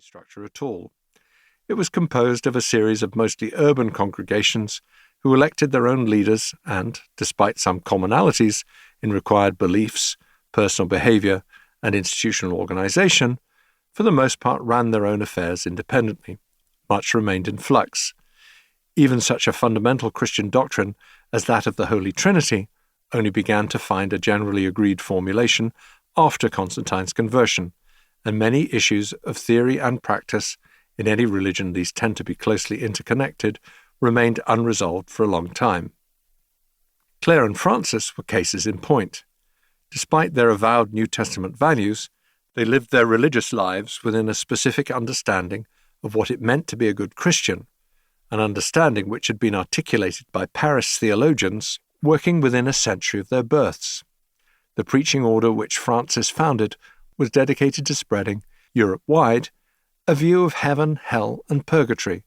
structure at all. It was composed of a series of mostly urban congregations who elected their own leaders and, despite some commonalities in required beliefs, personal behavior, and institutional organization, for the most part ran their own affairs independently. Much remained in flux. Even such a fundamental Christian doctrine as that of the Holy Trinity only began to find a generally agreed formulation after Constantine's conversion, and many issues of theory and practice, in any religion these tend to be closely interconnected, remained unresolved for a long time. Clare and Francis were cases in point. Despite their avowed New Testament values, they lived their religious lives within a specific understanding of what it meant to be a good Christian, an understanding which had been articulated by Paris theologians working within a century of their births. The preaching order which Francis founded was dedicated to spreading, Europe-wide, a view of heaven, hell, and purgatory.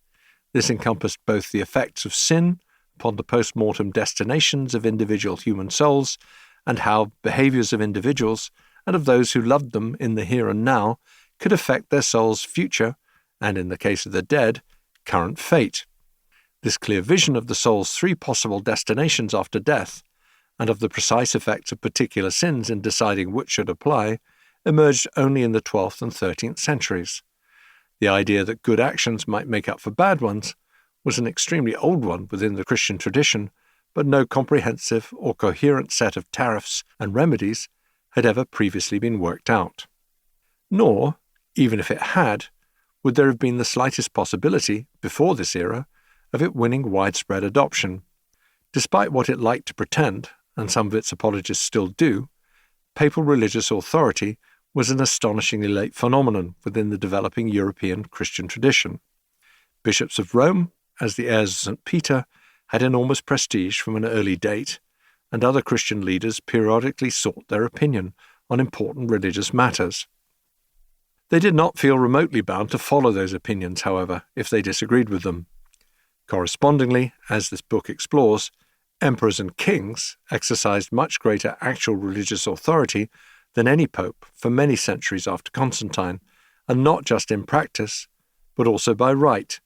This encompassed both the effects of sin upon the post-mortem destinations of individual human souls and how behaviors of individuals and of those who loved them in the here and now could affect their soul's future, and in the case of the dead, current fate. This clear vision of the soul's three possible destinations after death, and of the precise effects of particular sins in deciding which should apply, emerged only in the 12th and 13th centuries. The idea that good actions might make up for bad ones was an extremely old one within the Christian tradition, but no comprehensive or coherent set of tariffs and remedies had ever previously been worked out. Nor, even if it had, would there have been the slightest possibility, before this era, of it winning widespread adoption. Despite what it liked to pretend, and some of its apologists still do, papal religious authority was an astonishingly late phenomenon within the developing European Christian tradition. Bishops of Rome, as the heirs of St. Peter, had enormous prestige from an early date, and other Christian leaders periodically sought their opinion on important religious matters. They did not feel remotely bound to follow those opinions, however, if they disagreed with them. Correspondingly, as this book explores, emperors and kings exercised much greater actual religious authority than any pope for many centuries after Constantine, and not just in practice, but also by right,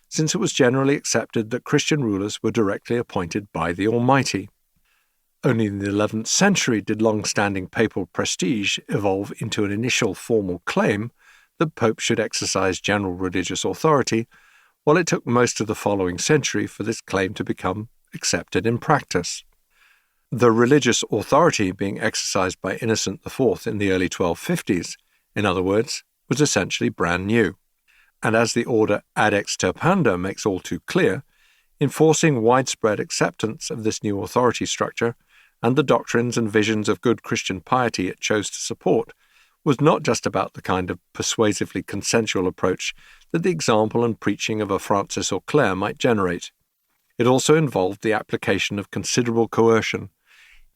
since it was generally accepted that Christian rulers were directly appointed by the Almighty. Only in the 11th century did long-standing papal prestige evolve into an initial formal claim that popes should exercise general religious authority, while it took most of the following century for this claim to become accepted in practice. The religious authority being exercised by Innocent IV in the early 1250s, in other words, was essentially brand new. And as the order Ad Extirpanda makes all too clear, enforcing widespread acceptance of this new authority structure and the doctrines and visions of good Christian piety it chose to support was not just about the kind of persuasively consensual approach that the example and preaching of a Francis or Clare might generate. It also involved the application of considerable coercion,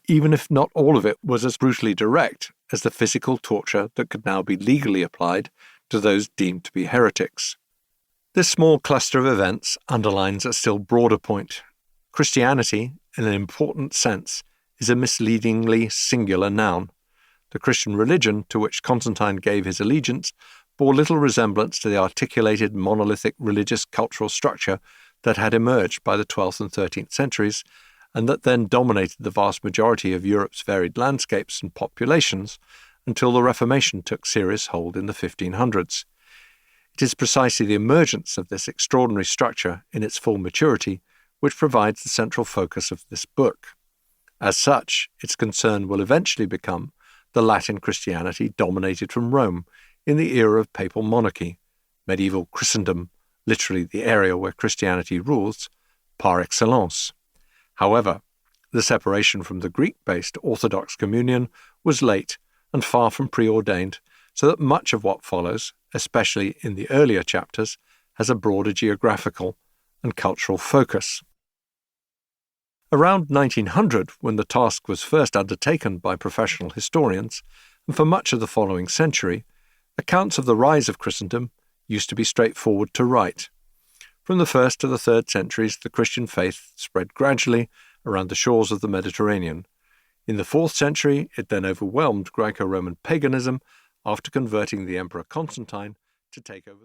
even if not all of it was as brutally direct as the physical torture that could now be legally applied to those deemed to be heretics. This small cluster of events underlines a still broader point. Christianity, in an important sense, is a misleadingly singular noun. The Christian religion to which Constantine gave his allegiance bore little resemblance to the articulated monolithic religious cultural structure that had emerged by the 12th and 13th centuries, and that then dominated the vast majority of Europe's varied landscapes and populations until the Reformation took serious hold in the 1500s. It is precisely the emergence of this extraordinary structure in its full maturity which provides the central focus of this book. As such, its concern will eventually become the Latin Christianity dominated from Rome in the era of papal monarchy, medieval Christendom, literally the area where Christianity rules, par excellence. However, the separation from the Greek-based Orthodox communion was late and far from preordained, so that much of what follows, especially in the earlier chapters, has a broader geographical and cultural focus. Around 1900, when the task was first undertaken by professional historians, and for much of the following century, accounts of the rise of Christendom used to be straightforward to write. From the 1st to the 3rd centuries, the Christian faith spread gradually around the shores of the Mediterranean. In the 4th century, it then overwhelmed Greco-Roman paganism after converting the Emperor Constantine to take over the